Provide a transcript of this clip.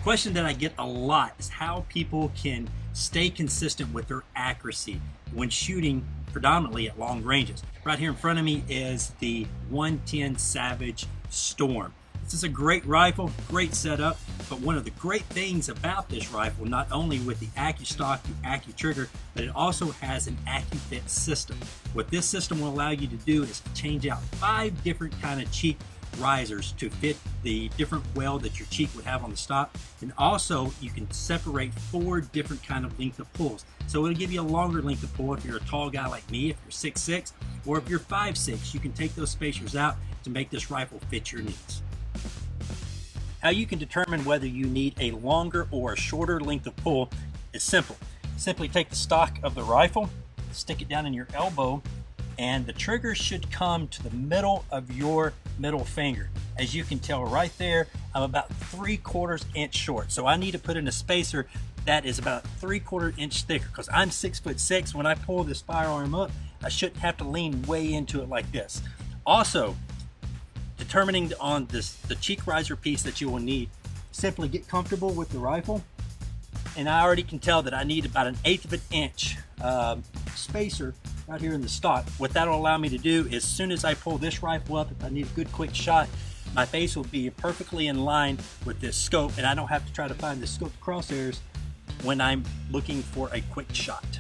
question that I get a lot is how people can stay consistent with their accuracy when shooting predominantly at long ranges. Right here in front of me is the 110 Savage Storm. This is a great rifle, great setup, but one of the great things about this rifle, not only with the Accustock, the Accu-Trigger, but it also has an Accufit system. What this system will allow you to do is to change out 5 different kind of cheek risers to fit the different weld that your cheek would have on the stock, and also you can separate 4 different kind of length of pulls. So it'll give you a longer length of pull if you're a tall guy like me, if you're 6'6", or if you're 5'6", you can take those spacers out to make this rifle fit your needs. How you can determine whether you need a longer or a shorter length of pull is simple. Simply take the stock of the rifle, stick it down in your elbow, and the trigger should come to the middle of your middle finger. As you can tell right there, I'm about 3/4 inch short. So I need to put in a spacer that is about 3/4 inch thicker, because I'm 6'6". When I pull this firearm up, I shouldn't have to lean way into it like this. Also, determining on the cheek riser piece that you will need, simply get comfortable with the rifle, and I already can tell that I need about 1/8 of an inch spacer right here in the stock. What that'll allow me to do is, as soon as I pull this rifle up, if I need a good quick shot, my face will be perfectly in line with this scope, and I don't have to try to find the scope crosshairs when I'm looking for a quick shot.